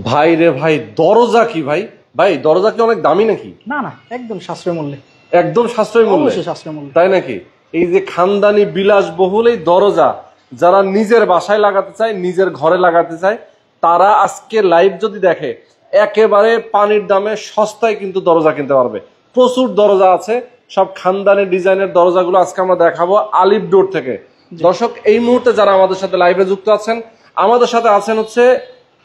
ভাই রে ভাই, দরজা কি ভাই? ভাই দরজা কি অনেক দামি নাকি? না না, একদম সাশ্রয় মূল্যে। একদম সাশ্রয়ী মূল্যে? অবশ্যই সাশ্রয় মূল্যে। তাই নাকি? এই যে খানদানি বিলাসবহুল এই দরজা যারা নিজের বাসায় লাগাতে চায়, নিজের ঘরে লাগাতে চায়, তারা আজকে লাইভ যদি দেখে একেবারে পানির দামে সস্তায় কিন্তু দরজা কিনতে পারবে। প্রচুর দরজা আছে, সব খানদানি ডিজাইনের দরজাগুলো আজকে আমরা দেখাবো আলিফ ডোর থেকে। দর্শক, এই মুহূর্তে যারা আমাদের সাথে লাইভে যুক্ত আছেন, আমাদের সাথে আছেন হচ্ছে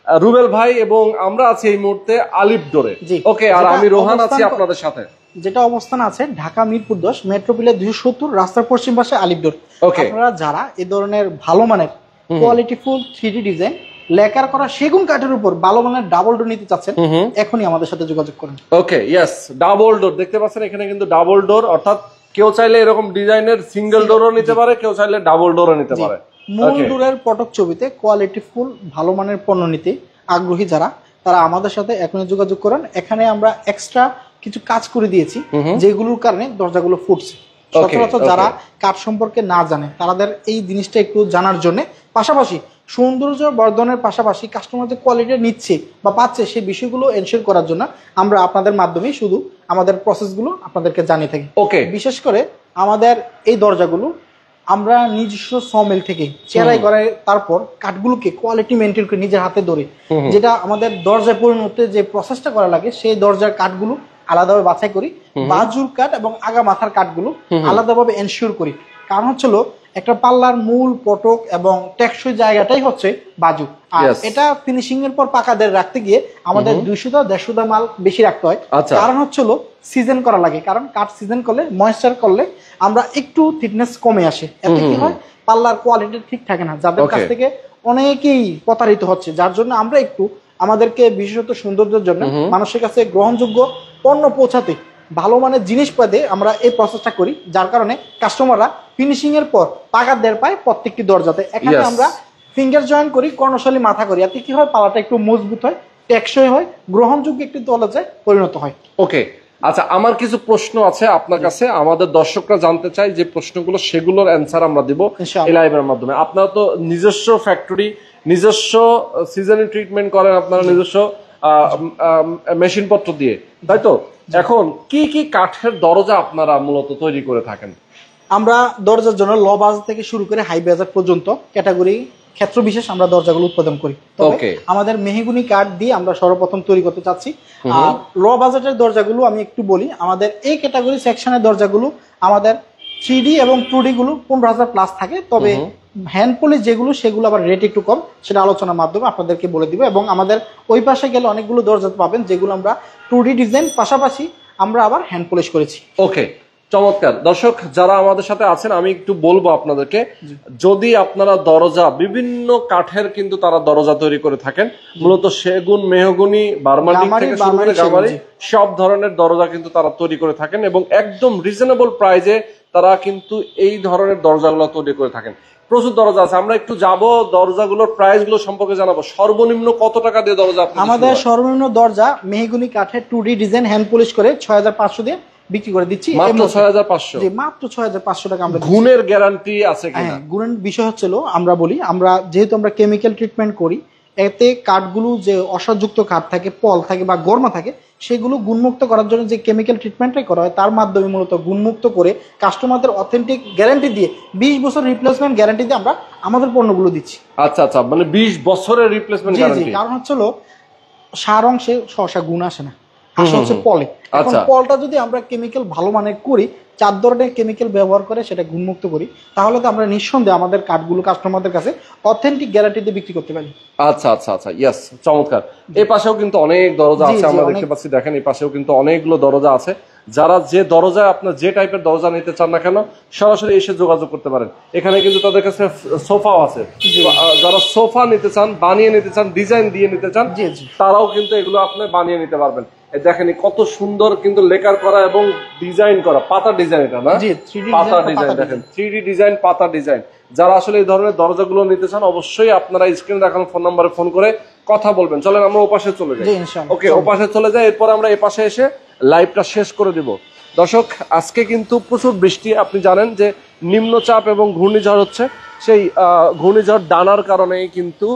রুবেল ভাই এবং আমরা আছি এই মুহূর্তে আলিফ ডোরে। ওকে, আর আমি রোহান আছি আপনাদের সাথে। যেটা অবস্থান আছে ঢাকা মিরপুর 10 মেট্রোপোলে 270 রাস্তার পশ্চিম পাশে আলিফ ডোর। আপনারা যারা এই ধরনের ভালো মানের কোয়ালিটিফুল 3D ডিজাইন লেকার করা সেগুন কাঠের উপর ভালো মানের ডাবল ডোর নিতে চাচ্ছেন, এখনই আমাদের সাথে যোগাযোগ করুন। ওকে, ইয়েস, ডাবল ডোর দেখতে পাচ্ছেন এখানে কিন্তু ডাবল ডোর, অর্থাৎ কেউ চাইলে এরকম ডিজাইনের সিঙ্গেল ডোরও নিতে পারে, কেউ চাইলে ডাবল ডোরও নিতে পারে। মূল ডোরের পটক ছবিতে কোয়ালিটিফুল ভালো মানের পণ্য নিতে আগ্রহী যারা, তারা আমাদের সাথে এখনই যোগাযোগ করেন। এখানে আমরা এক্সট্রা কিছু কাজ করে দিয়েছি যেগুলোর কারণে দরজাগুলো ফুটছে। সচরাচর যারা কাঠ সম্পর্কে না জানে তাদের এই জিনিসটা একটু জানার জন্য, পাশাপাশি সৌন্দর্য বর্ধনের পাশাপাশি কাস্টমার যে কোয়ালিটি নিচ্ছে বা পাচ্ছে সেই বিষয়গুলো এনশিওর করার জন্য আমরা আপনাদের মাধ্যমে শুধু আমাদের প্রসেসগুলো আপনাদেরকে জানিয়ে থাকি। ওকে, বিশেষ করে আমাদের এই দরজাগুলো আমরা নিজস্ব সমিল থেকে চেরাই করে তারপর কাঠগুলোকে কোয়ালিটি মেনটেন করে নিজের হাতে ধরে, যেটা আমাদের দরজায় পরিণত যে প্রসেসটা করা লাগে সেই দরজার কাঠগুলো আলাদাভাবে বাছাই করি, বাজুর কাঠ এবং আগা মাথার কাঠগুলো আলাদাভাবে এনশিওর করি। কারণ হচ্ছিল একটা পাল্লার মূল পটক এবং টেকসই জায়গাটাই হচ্ছে বাজু, আর এটা ফিনিশিং এর পর পাকাদের রাখতে গিয়ে আমাদের 200-150 মাল বেশি রাখতে হয়। কারণ হচ্ছিল সিজন করা লাগে, কারণ কাঠ সিজন করলে ময়েশ্চার করলে আমরা একটু থিকনেস কমে আসে, এতে কি হয় পাল্লার কোয়ালিটি ঠিক থাকে না, যাদের কাছ থেকে অনেকেই প্রতারিত হচ্ছে। যার জন্য আমরা একটু আমাদেরকে বিশেষত সৌন্দর্যের জন্য মানুষের কাছে গ্রহণযোগ্য পণ্য পৌঁছাতে ভালো মানের জিনিস পেতে আমরা এই প্রসেসটা করি, যার কারণে কাস্টমাররা ফিনিশিং এর পর টাকা দেড় পায় প্রত্যেকটি দরজাতে। এখানে আমরা ফিঙ্গার জয়েন করি, কর্ণশালী মাথা করি, এতে কি হয় পাল্লাটা একটু মজবুত হয়, টেকসই হয়, গ্রহণযোগ্য একটি দরজায় পরিণত হয়। ওকে, আচ্ছা, আমার কিছু প্রশ্ন আছে আপনার কাছে, আমাদের দর্শকরা জানতে চাই যে প্রশ্নগুলো, সেগুলোর অ্যান্সার আমরা দিব এই লাইভের মাধ্যমে। আপনারা তো নিজস্ব ফ্যাক্টরি, নিজস্ব সিজনাল ট্রিটমেন্ট করেন, আপনারা নিজস্ব মেশিন পত্র দিয়ে, তাই তো? এখন কি কি কাঠের দরজা আপনারা মূলত তৈরি করে থাকেন? আমরা দরজার জন্য লো বাজার থেকে শুরু করে হাই বাজার পর্যন্ত ক্যাটাগরি ক্ষেত্র বিশেষ আমরা দরজাগুলো উৎপাদন করি। তবে আমাদের মেহগুনি কাঠ দিয়ে আমরা সর্বপ্রথম তৈরি করতে চাচ্ছি। আর লো বাজেটের দরজাগুলো আমি একটু বলি, আমাদের এই ক্যাটাগরি সেকশনের দরজাগুলো আমাদের 3D এবং 2D গুলো 15,000 প্লাস থাকে, তবে হ্যান্ড পলিশ যেগুলো সেগুলো আবার রেট একটু কম, সেটা আলোচনার মাধ্যমে আপনাদেরকে বলে দিব। এবং আমাদের ওই পাশে গেলে অনেকগুলো দরজা পাবেন যেগুলো আমরা 2D ডিজাইন পাশাপাশি আমরা আবার হ্যান্ড পলিশ করেছি। ওকে, চমৎকার। দর্শক যারা আমাদের সাথে আছেন, আমি একটু বলবো আপনাদেরকে, যদি আপনারা দরজা বিভিন্ন কাঠের কিন্তু তারা দরজা তৈরি করে থাকেন, মূলত সেগুন, মেহগনি, বার্মাটিক থেকে শুরু করে গামারি, সব ধরনের দরজা কিন্তু তারা তৈরি করে থাকেন এবং একদম রিজনেবল প্রাইজে তারা কিন্তু এই ধরনের দরজাগুলো তৈরি করে থাকেন। প্রচুর দরজা আছে, আমরা একটু যাব দরজাগুলোর প্রাইস গুলো সম্পর্কে জানাবো। সর্বনিম্ন কত টাকা দিয়ে দরজা? আমাদের সর্বনিম্ন দরজা মেহগনি কাঠের 2D ডিজাইন হ্যান্ড পলিশ করে 6,500 দিয়ে বিক্রি করে দিচ্ছি। মাত্র 6,500? জি, মাত্র 6,500 টাকা। আমরা গুণের গ্যারান্টি আছে কিনা? গুণের বিষয় হচ্ছিল আমরা বলি, আমরা যেহেতু আমরা কেমিক্যাল ট্রিটমেন্ট করি, এতে কাঠগুলো যে অসারযুক্ত কাঠ থাকে, পল থাকে বা গরমা থাকে, সেগুলো গুণমুক্ত করার জন্য যে কেমিক্যাল ট্রিটমেন্টটাই করা হয় তার মাধ্যমে মূলত গুণমুক্ত করে কাস্টমারদের অথেন্টিক গ্যারান্টি দিয়ে 20 বছর রিপ্লেসমেন্ট গ্যারান্টি দিয়ে আমরা আমাদের পণ্যগুলো দিচ্ছি। আচ্ছা আচ্ছা, মানে 20 বছরের রিপ্লেসমেন্ট গ্যারান্টি। কারণ হচ্ছিল সার অংশে সহসা গুণ আসে না, আসে হচ্ছে পলে। এখন পলটা যদি আমরা কেমিক্যাল ভালো মানের করি, 4 ধরনের কেমিক্যাল ব্যবহার করে সেটা গুণমুক্ত করি, তাহলে তো আমরা নিঃসন্দেহে আমাদের কাঠগুলো কাস্টমারদের কাছে অথেন্টিক গ্যারান্টি দিয়ে বিক্রি করতে পারি। আচ্ছা আচ্ছা আচ্ছা, ইয়েস, চমৎকার। এই পাশেও কিন্তু অনেক দরজা আছে, আমরা দেখতে পাচ্ছি, দেখেন এই পাশেও কিন্তু অনেকগুলো দরজা আছে। যারা যে দরজায় আপনার যে টাইপের দরজা নিতে চান না কেন, সরাসরি এসে যোগাযোগ করতে পারেন। এখানে কিন্তু তাদের কাছে সোফাও আছে, যারা সোফা নিতে চান, বানিয়ে নিতে চান, ডিজাইন দিয়ে নিতে চান, তারাও কিন্তু এগুলো আপনি বানিয়ে নিতে পারবেন। দেখেন কত সুন্দর কিন্তু লেকার করা এবং ডিজাইন করা, পাতা ডিজাইন, এটা না? পাতা ডিজাইন, দেখেন 3D ডিজাইন, পাতা ডিজাইন। যারা আসলে এই ধরনের দরজাগুলো নিতে চান, অবশ্যই আপনারা স্ক্রিনে দেখানো ফোন নাম্বারে ফোন করে কথা বলবেন। চলেন আমরা ওপাশে চলে যাই। ওকে, ওপাশে চলে যাই, এরপর আমরা এই পাশে এসে লাইভটা শেষ করে দিব। দর্শক, আজকে কিন্তু প্রচুর বৃষ্টি, আপনি জানেন যে নিম্নচাপ এবং ঘূর্ণিঝড় হচ্ছে। সেই ঘূর্ণিঝড় ডানার কারণেই কিন্তু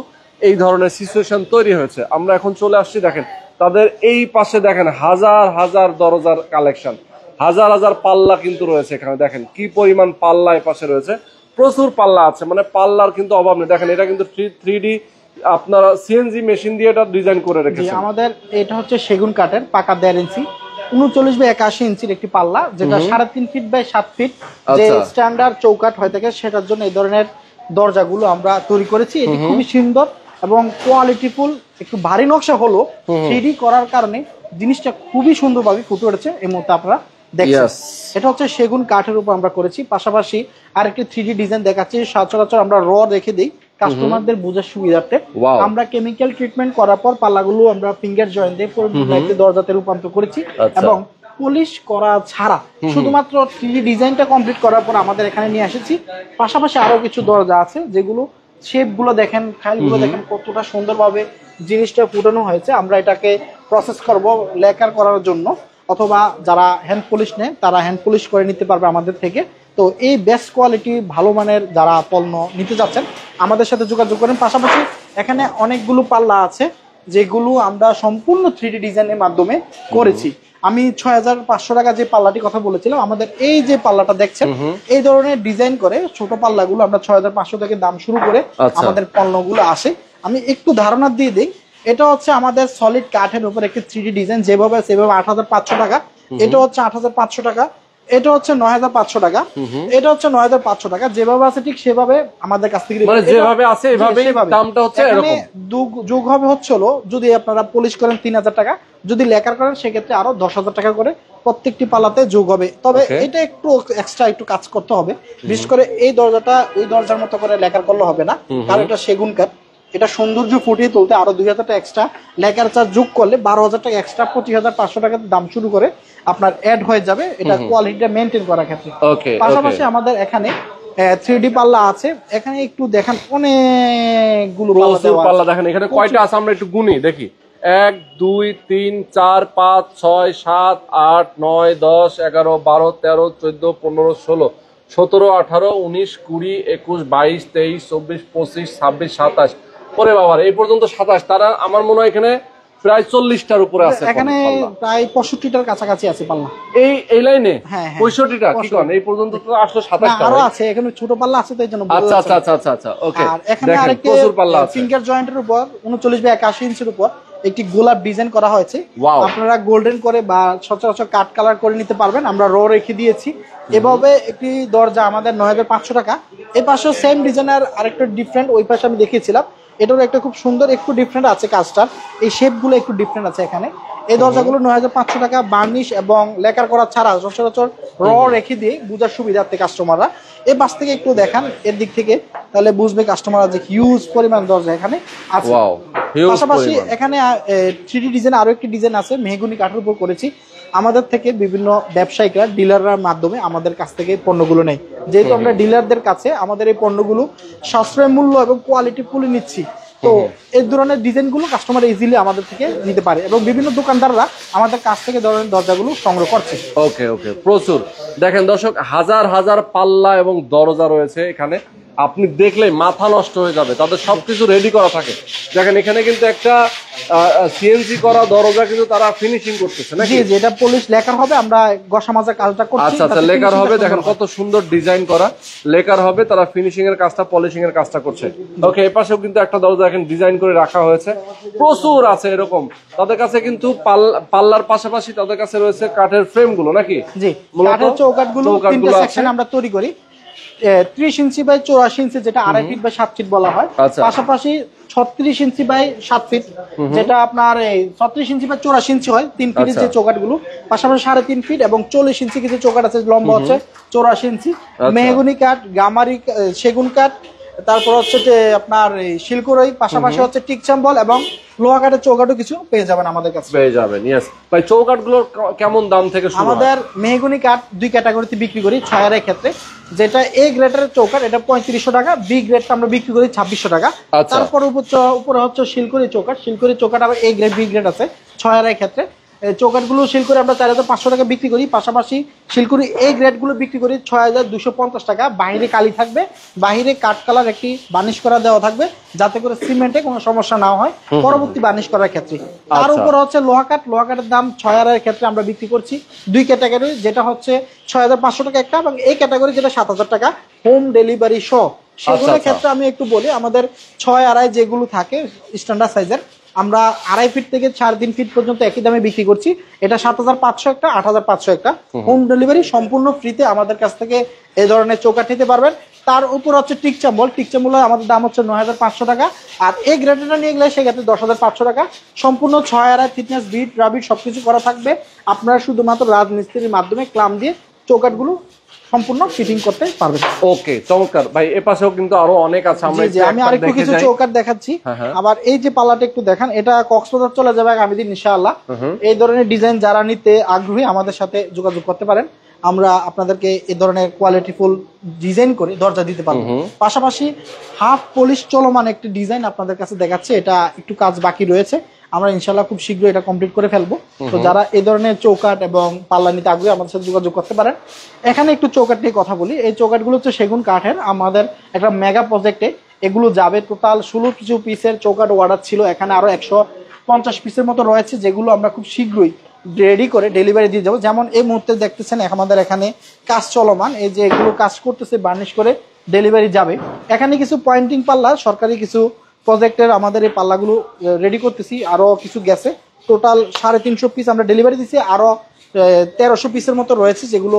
এই ধরনের সিচুয়েশন তৈরি হয়েছে। আমরা এখন চলে আসছি, দেখেন তাদের এই পাশে দেখেন হাজার হাজার দরজার কালেকশন, হাজার হাজার পাল্লা কিন্তু রয়েছে এখানে। দেখেন কি পরিমাণ পাল্লা এ পাশে রয়েছে, প্রচুর পাল্লা আছে, মানে পাল্লার কিন্তু অভাব নেই। দেখেন এটা কিন্তু 3D আপনারা সিএনজি মেশিন দিয়ে এটা ডিজাইন করে রেখেছেন। আমাদের এটা হচ্ছে সেগুন কাঠের পাকা 1.5 ইঞ্চি 39/81 ইঞ্চির একটি পাল্লা, যেটা 3.5 ফিট বাই 7 ফিট যে স্ট্যান্ডার্ড চৌকাঠ হয়ে থাকে, সেটার জন্য এই ধরনের দরজাগুলো আমরা তৈরি করেছি। এটি খুবই সুন্দর এবং কোয়ালিটিফুল, একটু ভারী নকশা হলো 3D করার কারণে জিনিসটা খুবই সুন্দরভাবে ফুটে উঠেছে। এই মুহূর্তে আপনারা দেখছেন এটা হচ্ছে সেগুন কাঠের উপর আমরা করেছি। পাশাপাশি আরেকটি 3D ডিজাইন দেখাচ্ছি, সচরাচর আমরা র রেখে দিই কাস্টমারদের বোঝার সুবিধার্থে। আমরা কেমিক্যাল ট্রিটমেন্ট করার পর পাল্লাগুলো আমরা ফিঙ্গার জয়েন্ট দিয়ে পুরো দরজাতে রূপান্তর করেছি এবং পলিশ করা ছাড়া শুধুমাত্র 3D ডিজাইনটা কমপ্লিট করার পর আমাদের এখানে নিয়ে এসেছি। পাশাপাশি আরো কিছু দরজা আছে যেগুলো শেপ গুলো দেখেন, খাইল গুলো দেখেন কতটা সুন্দরভাবে জিনিসটা ফুটানো হয়েছে। আমরা এটাকে প্রসেস করব লেকার করার জন্য, অথবা যারা হ্যান্ড পলিশ নেয় তারা হ্যান্ড পলিশ করে নিতে পারবে আমাদের থেকে। তো এই বেস্ট কোয়ালিটি ভালো মানের যারা পণ্য নিতে যাচ্ছেন আমাদের সাথে যোগাযোগ করেন। পাশাপাশি এখানে অনেকগুলো পাল্লা আছে যেগুলো আমরা সম্পূর্ণ 3D ডিজাইনের মাধ্যমে করেছি। আমি 6500 টাকা যে পাল্লাটি কথা বলেছিলাম, আমাদের এই যে পাল্লাটা দেখছেন এই ধরনের ডিজাইন করে ছোট পাল্লাগুলো আমরা 6500 থেকে দাম শুরু করে আমাদের পণ্যগুলো আসে। আমি একটু ধারণা দিয়ে দিই, এটা হচ্ছে আমাদের সলিড কাঠের উপর একটি 3D ডিজাইন, যেভাবে সেভাবে 8500 টাকা, এটা হচ্ছে 8500 টাকা, এটা হচ্ছে 9500 টাকা, এটা হচ্ছে 9500 টাকা। যেভাবে আছে ঠিক সেভাবে আমাদের কাছ থেকে, মানে যেভাবে আছে এভাবেই দামটা হচ্ছে এরকম। যোগ হবে হচ্ছে হলো, যদি আপনারা পলিশ করেন 3000 টাকা, যদি লেকার করেন সেক্ষেত্রে আরো 10,000 টাকা করে প্রত্যেকটি পাল্লাতে যোগ হবে। তবে এটা একটু এক্সট্রা একটু কাজ করতে হবে, বিশেষ করে এই দরজাটা ওই দরজার মতো করে লেকার করলে হবে না, কারণ এটা সেগুন কাঠ। এটা সৌন্দর্য ফুটিয়ে তুলতে আরো 2000 টাকা এক্সট্রা লেকার চার্জ যোগ করলে 12,000 টাকা এক্সট্রা, 25,500 টাকা দাম শুরু করে আপনার অ্যাড হয়ে যাবে এটা কোয়ালিটিটা মেনটেন করার ক্ষেত্রে। পাশাপাশি আমাদের এখানে 3D পাল্লা আছে, এখানে একটু দেখেন অনেকগুলো পাল্লা দেখেন। এখানে কয়টা আছে আমরা একটু গুনি দেখি। 1 2 3 4 5 6 7 8 9 10 11 12 13 14 15 16 17 18 19 20 21 22 23 24 25 26 27। ওরে বাবার, এই পর্যন্ত 27। তারা আমার মনে হয় এখানে প্রায় 40টার উপরে আছে, এখানে প্রায় 65টার কাছাকাছি আছে পাল্লা এই লাইনে। 65টা কি কোন? এই পর্যন্ত তো 827টা আরো আছে, এখানে ছোট পাল্লা আছে তাই জন্য। আচ্ছা আচ্ছা আচ্ছা আচ্ছা, ওকে। আর এখানে আরেকটা ফিঙ্গার জয়েন্টের উপর 39/81 ইঞ্চির উপর একটি গোলাপ ডিজাইন করা হয়েছে। আপনারা গোল্ডেন করে বা সচরাচর কাট কালার করে নিতে পারবেন, আমরা র রেখে দিয়েছি। এভাবে একটি দরজা আমাদের 9500 টাকা। এই পাশেও সেম ডিজাইনের আরেকটা ডিফারেন্ট, ওই পাশে আমি দেখিয়েছিলাম, এটারও একটা খুব সুন্দর একটু ডিফারেন্ট আছে কাজটা, এই শেপগুলো একটু ডিফারেন্ট আছে এখানে। এই দরজাগুলো 9500 টাকা, বার্নিশ এবং লেকার করা ছাড়া সচরাচর র রেখে দিয়ে বুঝার সুবিধার্থে কাস্টমাররা। এই পাশ থেকে একটু দেখান এর দিক থেকে, তাহলে বুঝবে কাস্টমাররা যে হিউজ পরিমাণ দরজা এখানে আছে। পাশাপাশি এখানে 3D ডিজাইন আরো একটি ডিজাইন আছে, মেহগনি কাঠের উপর করেছি। আমাদের থেকে বিভিন্ন ব্যবসায়িকরা ডিলাররা মাধ্যমে আমাদের কাছ থেকে পণ্যগুলো নেয়, যেহেতু আমরা ডিলারদের কাছে আমাদের এই পণ্যগুলো সাশ্রয় মূল্য এবং কোয়ালিটি ফুলি নিচ্ছি, তো এই ধরনের ডিজাইনগুলো কাস্টমার ইজিলি আমাদের থেকে নিতে পারে এবং বিভিন্ন দোকানদাররা আমাদের কাছ থেকে ধরনের দরজাগুলো সংগ্রহ করছে। ওকে ওকে, প্রচুর। দেখেন দর্শক, হাজার হাজার পাল্লা এবং দরজা রয়েছে এখানে, আপনি দেখলে মাথা নষ্ট হয়ে যাবে। তাদের সবকিছু রেডি করা থাকে। দেখেন এখানে কিন্তু একটা সিএনসি করা দরজা কিন্তু তারা ফিনিশিং করতেছে নাকি? জি, এটা পলিশ লেকার হবে, আমরা ঘষা মাজা কাজটা করছি। আচ্ছা আচ্ছা, লেকার হবে। দেখেন কত সুন্দর ডিজাইন করা লেকার হবে, তারা ফিনিশিং এর কাজটা, পলিশিং এর কাজটা করছে। ওকে, এই পাশেও কিন্তু একটা দরজা এখন ডিজাইন করে রাখা হয়েছে, প্রচুর আছে এরকম। তাদের কাছে কিন্তু পাল্লার পাশাপাশি তাদের কাছে রয়েছে কাঠের ফ্রেম গুলো নাকি? জি, কাঠের চৌকাঠগুলো তিনটা সেকশন আমরা তৈরি করি। 30 ইঞ্চি বাই 84 ইঞ্চি, যেটা 2.5 ফিট বা 7 ফিট বলা হয়। পাশাপাশি 36 ইঞ্চি বাই 7 ফিট, যেটা আপনার 36 ইঞ্চি বা 84 ইঞ্চি হয়, 3 ফিটের যে চৌকাঠগুলো। পাশাপাশি 3.5 ফিট এবং 40 ইঞ্চি কিছু চৌকাঠ আছে, লম্বা হচ্ছে 84 ইঞ্চি। মেহগনি কাঠ, গামারি, সেগুন কাঠ, তারপর হচ্ছে যে আপনার শিলকুড়ই, পাশাপাশি হচ্ছে টিকচাম্বল এবং লোহা কাঠের চৌকাঠও কিছু পেয়ে যাবেন আমাদের কাছে। পেয়ে যাবেন, ইয়েস ভাই। চৌকাঠগুলোর কেমন দাম থেকে শুরু? আমাদের মেহগনি কাঠ 2 ক্যাটাগরিতে বিক্রি করি। 6 এর ক্ষেত্রে যেটা এ গ্রেডের চৌকাঠ, এটা 3500 টাকা। বি গ্রেডটা আমরা বিক্রি করি 2600 টাকা। তারপর উপরে হচ্ছে শিলকুড়ি চৌকাঠ। শিলকুড়ি চৌকাঠ আবার এ গ্রেড, বি গ্রেড আছে 6 এর ক্ষেত্রে। চৌকাঠগুলো শিলকুড়ি আমরা 4500 টাকা বিক্রি করি, পাশাপাশি শিলকুড়ি এই গ্রেডগুলো বিক্রি করি 6250 টাকা। বাহিরে কালি থাকবে, বাহিরে কাঠ কালার একটি বার্নিশ করা দেওয়া থাকবে, যাতে করে সিমেন্টে কোনো সমস্যা না হয় পরবর্তী বার্নিশ করার ক্ষেত্রে। তার উপর হচ্ছে লোহা কাঠের দাম 6000 এর ক্ষেত্রে আমরা বিক্রি করছি 2 ক্যাটাগরি, যেটা হচ্ছে 6500 টাকা একটা, এবং এই ক্যাটাগরি যেটা 7000 টাকা হোম ডেলিভারি সহ। সেগুলোর ক্ষেত্রে আমি একটু বলি, আমাদের 6 যেগুলো থাকে স্ট্যান্ডার্ড সাইজের, আমরা 2.5 ফিট থেকে 3.5 ফিট পর্যন্ত একই দামে বিক্রি করছি। এটা 7500 একটা, 8500 একটা। হোম ডেলিভারি সম্পূর্ণ ফ্রিতে আমাদের কাছ থেকে এই ধরনের চৌকাঠ নিতে পারবেন। তার উপর হচ্ছে টিকচাম্বল আমাদের দাম হচ্ছে 9500 টাকা। আর এই গ্রেডটা নিয়ে গেলে সেক্ষেত্রে 10500 টাকা। সম্পূর্ণ 6 থিকনেস বিট রাবিট সবকিছু করা থাকবে। আপনারা শুধুমাত্র রাজমিস্ত্রির মাধ্যমে ক্লাম দিয়ে চৌকাঠগুলো সম্পূর্ণ ফিটিং করতে পারবেন। ওকে, চমৎকার ভাই। এ পাশেও কিন্তু আরো অনেক আছে, আমি আরেকটু কিছু চৌকাঠ দেখাচ্ছি। আবার এই যে পাল্লাটা একটু দেখান, এটা কক্সবাজার চলে যাবে আগামী দিন ইনশাআল্লাহ। এই ধরনের ডিজাইন যারা নিতে আগ্রহী আমাদের সাথে যোগাযোগ করতে পারেন, আমরা আপনাদেরকে এই ধরনের কোয়ালিটিফুল ডিজাইন করে দরজা দিতে পারবো। পাশাপাশি হাফ পলিশ চলমান একটি ডিজাইন আপনাদের কাছে দেখাচ্ছে, এটা একটু কাজ বাকি রয়েছে, আমরা ইনশাল্লাহ খুব শীঘ্রই এটা কমপ্লিট করে ফেলবো। তো যারা এই ধরনের চৌকাঠ এবং পাল্লা নিতে আগ্রহী আমাদের সাথে যোগাযোগ করতে পারেন। এখানে একটু চৌকাঠ নিয়ে কথা বলি। এই চৌকাঠগুলো হচ্ছে সেগুন কাঠের, আমাদের একটা মেগা প্রজেক্টে এগুলো যাবে। টোটাল 16 কিছু পিসের চৌকাঠ অর্ডার ছিল, এখানে আরো 150 পিসের মতো রয়েছে, যেগুলো আমরা খুব শীঘ্রই রেডি করে ডেলিভারি দিয়ে যাবো। যেমন এই মুহূর্তে দেখতেছেন আমাদের এখানে কাজ চলমান, এই যে এগুলো কাজ করতেছে, বার্নিশ করে ডেলিভারি যাবে। এখানে কিছু পয়েন্টিং পাল্লা, সরকারি কিছু প্রজেক্টের আমাদের এই পাল্লাগুলো রেডি করতেছি, আরো কিছু গেছে। টোটাল 350 পিস আমরা ডেলিভারি দিচ্ছি, আরো 1300 পিসের মতো রয়েছে যেগুলো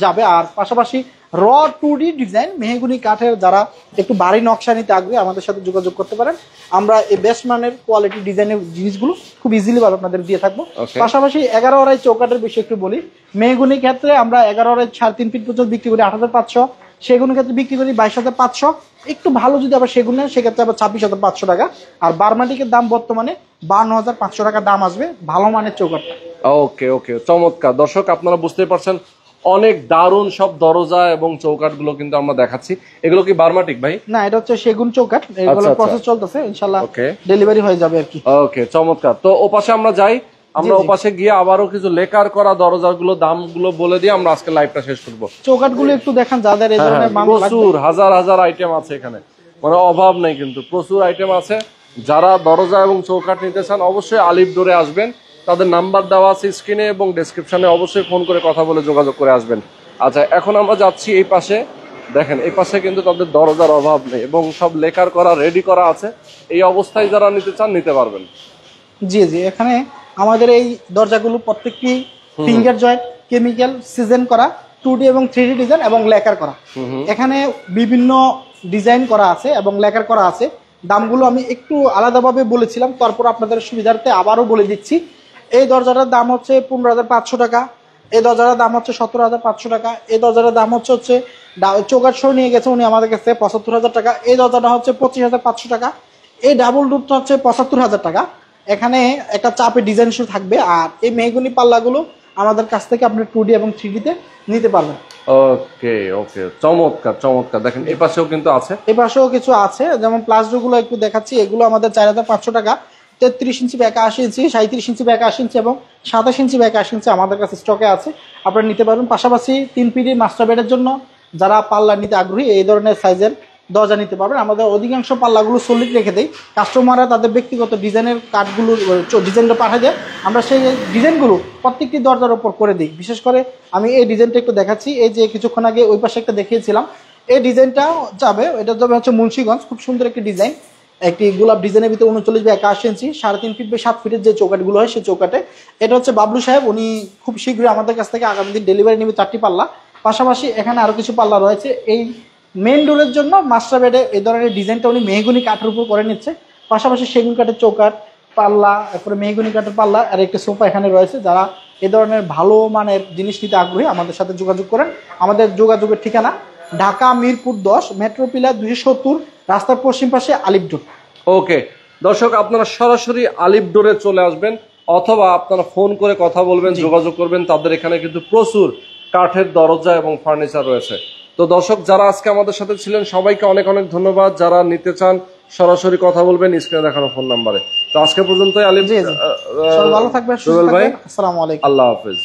যাবে। আর পাশাপাশি র 2D ডিজাইন মেহগুনি কাঠের যারা একটু ভারী নকশা নিতে আগ্রহী আমাদের সাথে যোগাযোগ করতে পারেন। আমরা এই বেস্ট মানের কোয়ালিটি ডিজাইনের জিনিসগুলো খুব ইজিলি ভাবে আপনাদের দিয়ে থাকবো। পাশাপাশি 11 চৌকাঠের বিষয়ে একটু বলি। মেহগুনি ক্ষেত্রে আমরা 11 3.5 ফিট পর্যন্ত বিক্রি করি 8500, সেগুনের ক্ষেত্রে বিক্রি করি 22500। একটু ভালো যদি আবার সেগুন নেন সেক্ষেত্রে আবার 26500 টাকা। আর বার্মাটিকের দাম বর্তমানে 52500 টাকা দাম আসবে ভালো মানের চৌকাঠটা। ওকে ওকে, চমৎকার। দর্শক আপনারা বুঝতে পারছেন, অনেক দারুণ সব দরজা এবং চৌকাঠ গুলো কিন্তু আমরা দেখাচ্ছি। এগুলো কি বার্মাটিক ভাই? না, এটা হচ্ছে সেগুন চৌকাঠ, এগুলো প্রসেস চলতেছে, ইনশাআল্লাহ ডেলিভারি হয়ে যাবে আর কি। ওকে, চমৎকার। তো ওপাশে আমরা যাই, আমরা ওপাশে গিয়ে আবারও কিছু লেকার করা দরজাগুলো দামগুলো বলে দিয়ে আমরা আজকে লাইভটা শেষ করব। চৌকাঠগুলো একটু দেখান যাদের এই ধরনের মাল লাগবে। প্রচুর হাজার হাজার আইটেম আছে এখানে, মানে অভাব নেই, কিন্তু প্রচুর আইটেম আছে। যারা দরজা এবং চৌকাঠ নিতে চান অবশ্যই আলিফ ডোরে আসবেন, তাদের নাম্বার দেওয়া আছে স্ক্রিনে এবং ডেসক্রিপশনে, অবশ্যই ফোন করে কথা বলে যোগাযোগ করে আসবেন। আচ্ছা, এখন আমরা যাচ্ছি এই পাশে। দেখেন এই পাশে কিন্তু তাদের দরজার অভাব নেই এবং সব লেকার করা রেডি করা আছে। এই অবস্থায় যারা নিতে চান নিতে পারবেন। জি জি, এখানে আমাদের এই দরজাগুলো প্রত্যেকটি ফিঙ্গার জয়েন্ট, কেমিক্যাল সিজন করা, 2D এবং 3D ডিজাইন এবং লেকার করা। এখানে বিভিন্ন ডিজাইন করা আছে এবং লেকার করা আছে। দামগুলো আমি একটু আলাদাভাবে বলেছিলাম, তারপর আপনাদের সুবিধার্থে আবারও বলে দিচ্ছি। এই দরজাটার দাম হচ্ছে 15500 টাকা, এই দরজাটার দাম হচ্ছে 17500 টাকা, এই দরজাটার দাম হচ্ছে চৌকাঠ সহ নিয়ে গেছে উনি আমাদের কাছে 75000 টাকা, এই দরজাটা হচ্ছে 25500 টাকা, এই ডাবল ডোরটা হচ্ছে 75000 টাকা। এখানে একটা চাপের ডিজাইন শো থাকবে। আর এই মেহগুনি পাল্লাগুলো আমাদের কাছ থেকে আপনি 2D এবং 3D তে নিতে পারবেন। ওকে ওকে, চমৎকার চমৎকার। দেখেন এই পাশেও কিন্তু আছে, এই পাশেও কিছু আছে, যেমন প্লাসডোরগুলো একটু দেখাচ্ছি। এগুলো আমাদের 4500 টাকা, 33 ইঞ্চি ব্যাক 80 ইঞ্চি, 37 ইঞ্চি ব্যাক 80 ইঞ্চি এবং 27 ইঞ্চি ব্যাক 80 ইঞ্চি আমাদের কাছে স্টকে আছে, আপনারা নিতে পারবেন। পাশাপাশি 3 পিডি মাস্টার বেডের জন্য যারা পাল্লা নিতে আগ্রহী এই ধরনের সাইজের দরজা নিতে পারবেন। আমাদের অধিকাংশ পাল্লাগুলো সলিড রেখে দেয়, কাস্টমাররা তাদের ব্যক্তিগত ডিজাইনের কাঠগুলো ডিজাইনটা পাঠিয়ে দেয়, আমরা সেই ডিজাইনগুলো প্রত্যেকটি দরজার উপর করে দিই। বিশেষ করে আমি এই ডিজাইনটা একটু দেখাচ্ছি, এই যে কিছুক্ষণ আগে ওই পাশে একটা দেখিয়েছিলাম, এই ডিজাইনটা যাবে, এটা যাবে হচ্ছে মুন্সিগঞ্জ, খুব সুন্দর একটি ডিজাইন, একটি গোলাপ ডিজাইনের ভিতরে 39 বাই 81 ইঞ্চি, 3.5 ফিট বাই 7 ফিটের যে চৌকাঠগুলো হয় সেই চৌকাঠে। এটা হচ্ছে বাবলু সাহেব, উনি খুব শীঘ্রই আমাদের কাছ থেকে আগামী দিন ডেলিভারি নেবে 4টি পাল্লা। পাশাপাশি এখানে আরো কিছু পাল্লা রয়েছে। এই মেইন ডোরের জন্য মাস্টার বেডে এই ধরনের ডিজাইনটা উনি মেহগুনি কাঠের উপর করে নিচ্ছে। পাশাপাশি সেগুন কাঠের চৌকাঠ পাল্লা, এরপরে মেহগুনি কাঠের পাল্লা আর একটা সোফা এখানে রয়েছে। যারা এই ধরনের ভালো মানের জিনিস নিতে আগ্রহী আমাদের সাথে যোগাযোগ করেন। আমাদের যোগাযোগের ঠিকানা ঢাকা মিরপুর 10, মেট্রো পিলার 270, রাস্তার পশ্চিম পাশে আলিফ ডোর। ওকে দর্শক, আপনারা সরাসরি আলিফ ডোরে চলে আসবেন অথবা আপনারা ফোন করে কথা বলবেন, যোগাযোগ করবেন। তাদের এখানে কিন্তু প্রচুর কাঠের দরজা এবং ফার্নিচার রয়েছে। তো দর্শক যারা আজকে আমাদের সাথে ছিলেন সবাইকে অনেক অনেক ধন্যবাদ। যারা নিতে চান সরাসরি কথা বলবেন স্ক্রিনে দেখানো ফোন নাম্বারে। তো আজকে পর্যন্ত আলিম জি জি সবাই ভালো থাকবেন, সুস্থ রুবেল ভাই, থাকবেন। আসসালামু আলাইকুম। আল্লাহ হাফেজ।